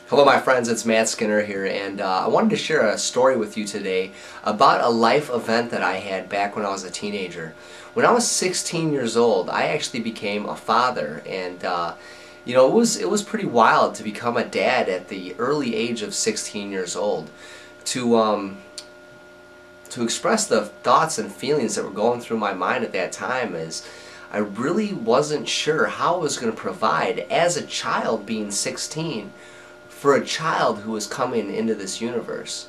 Hello my friends, it's Matt Skinner here, and I wanted to share a story with you today about a life event that I had back when I was a teenager. When I was 16 years old, I actually became a father, and it was pretty wild to become a dad at the early age of 16 years old. To express the thoughts and feelings that were going through my mind at that time is I really wasn't sure how I was going to provide as a child being 16 for a child who was coming into this universe.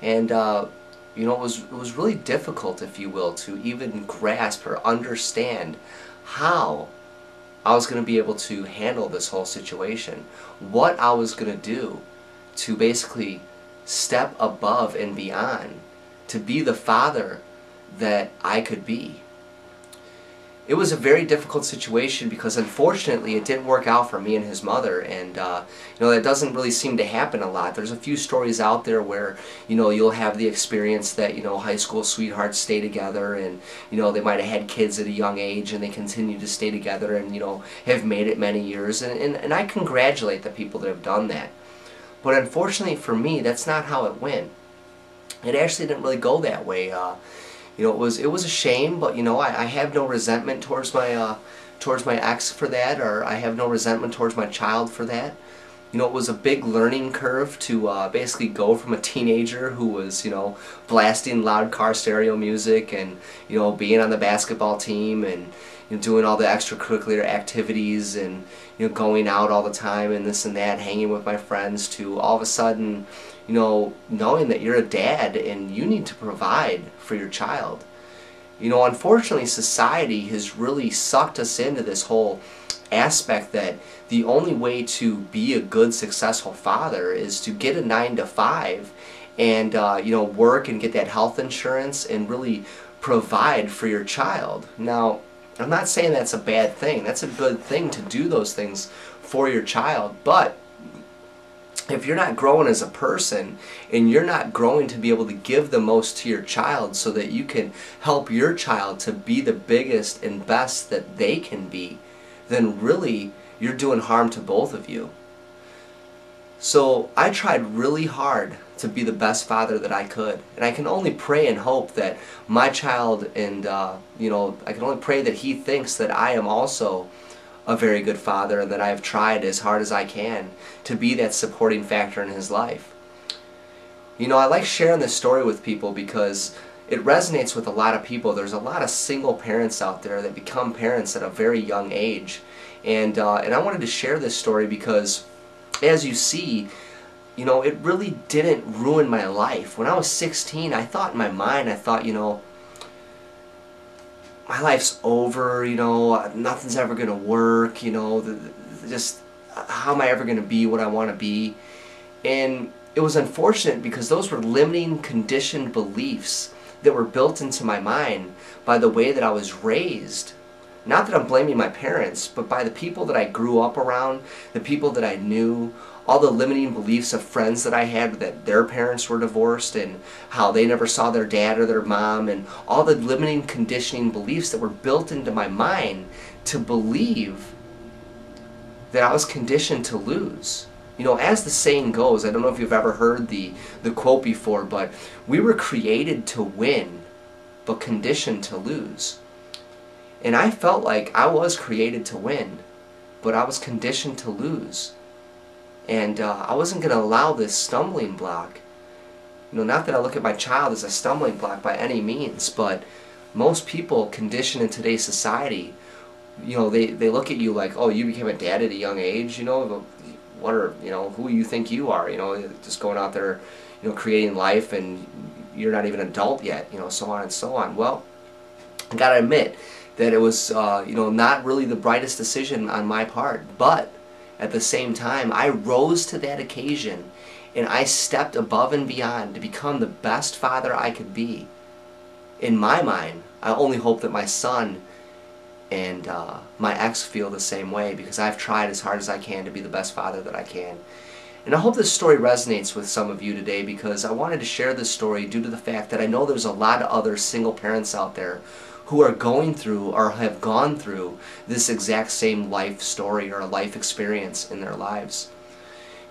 And it was really difficult, if you will, to even grasp or understand how I was going to be able to handle this whole situation, what I was going to do to basically step above and beyond, to be the father that I could be. It was a very difficult situation because unfortunately it didn't work out for me and his mother, and that doesn't really seem to happen a lot. There's a few stories out there where you'll have the experience that high school sweethearts stay together, and they might have had kids at a young age and they continue to stay together and have made it many years, and I congratulate the people that have done that. But unfortunately for me, that's not how it went. It actually didn't really go that way. It was a shame, but I have no resentment towards my ex for that, or I have no resentment towards my child for that. It was a big learning curve to basically go from a teenager who was blasting loud car stereo music and being on the basketball team and doing all the extracurricular activities and going out all the time and this and that, hanging with my friends, to all of a sudden knowing that you're a dad and you need to provide for your child. Unfortunately, society has really sucked us into this whole aspect that the only way to be a good, successful father is to get a 9 to 5 and work and get that health insurance and really provide for your child. Now, I'm not saying that's a bad thing. That's a good thing to do those things for your child, but if you're not growing as a person and you're not growing to be able to give the most to your child so that you can help your child to be the biggest and best that they can be, then really you're doing harm to both of you. So I tried really hard to be the best father that I could, and I can only pray and hope that my child and I can only pray that he thinks that I am also a very good father and that I have tried as hard as I can to be that supporting factor in his life. I like sharing this story with people because it resonates with a lot of people. There's a lot of single parents out there that become parents at a very young age, and I wanted to share this story because, as you see, it really didn't ruin my life. When I was 16, I thought in my mind, my life's over, nothing's ever going to work, just how am I ever going to be what I want to be? And it was unfortunate because those were limiting, conditioned beliefs that were built into my mind by the way that I was raised. Not that I'm blaming my parents, but by the people that I grew up around, the people that I knew, all the limiting beliefs of friends that I had that their parents were divorced and how they never saw their dad or their mom, and all the limiting, conditioning beliefs that were built into my mind to believe that I was conditioned to lose. As the saying goes, I don't know if you've ever heard the quote before, but we were created to win, but conditioned to lose. And I felt like I was created to win, but I was conditioned to lose. And I wasn't going to allow this stumbling block. Not that I look at my child as a stumbling block by any means, but most people conditioned in today's society, they look at you like, oh, you became a dad at a young age, what are, who you think you are, just going out there, creating life, and you're not even an adult yet, so on and so on. Well, I gotta admit that it was, not really the brightest decision on my part, but at the same time, I rose to that occasion and I stepped above and beyond to become the best father I could be. In my mind, I only hope that my son and my ex feel the same way, because I've tried as hard as I can to be the best father that I can. And I hope this story resonates with some of you today, because I wanted to share this story due to the fact that I know there's a lot of other single parents out there who are going through or have gone through this exact same life story or life experience in their lives.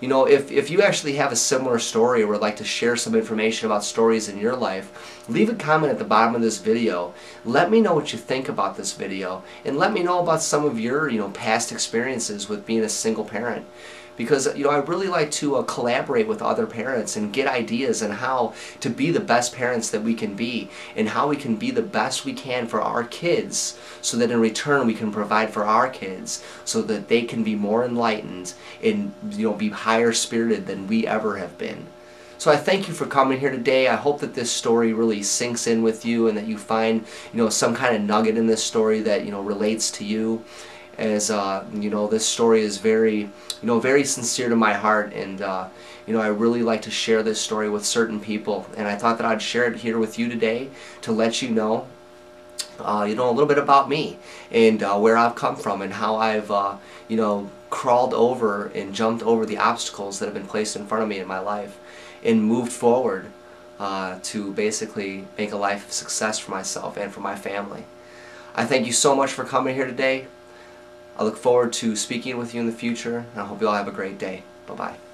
You know, if you actually have a similar story or would like to share some information about stories in your life, leave a comment at the bottom of this video. Let me know what you think about this video, and let me know about some of your, past experiences with being a single parent. Because, I really like to collaborate with other parents and get ideas on how to be the best parents that we can be, and how we can be the best we can for our kids, so that in return we can provide for our kids, so that they can be more enlightened and, be higher spirited than we ever have been. So I thank you for coming here today. I hope that this story really sinks in with you, and that you find, some kind of nugget in this story that, relates to you. As this story is very, very sincere to my heart, and I really like to share this story with certain people, and I thought that I'd share it here with you today to let you know, a little bit about me, and where I've come from, and how I've, crawled over and jumped over the obstacles that have been placed in front of me in my life, and moved forward to basically make a life of success for myself and for my family. I thank you so much for coming here today. I look forward to speaking with you in the future, and I hope you all have a great day. Bye-bye.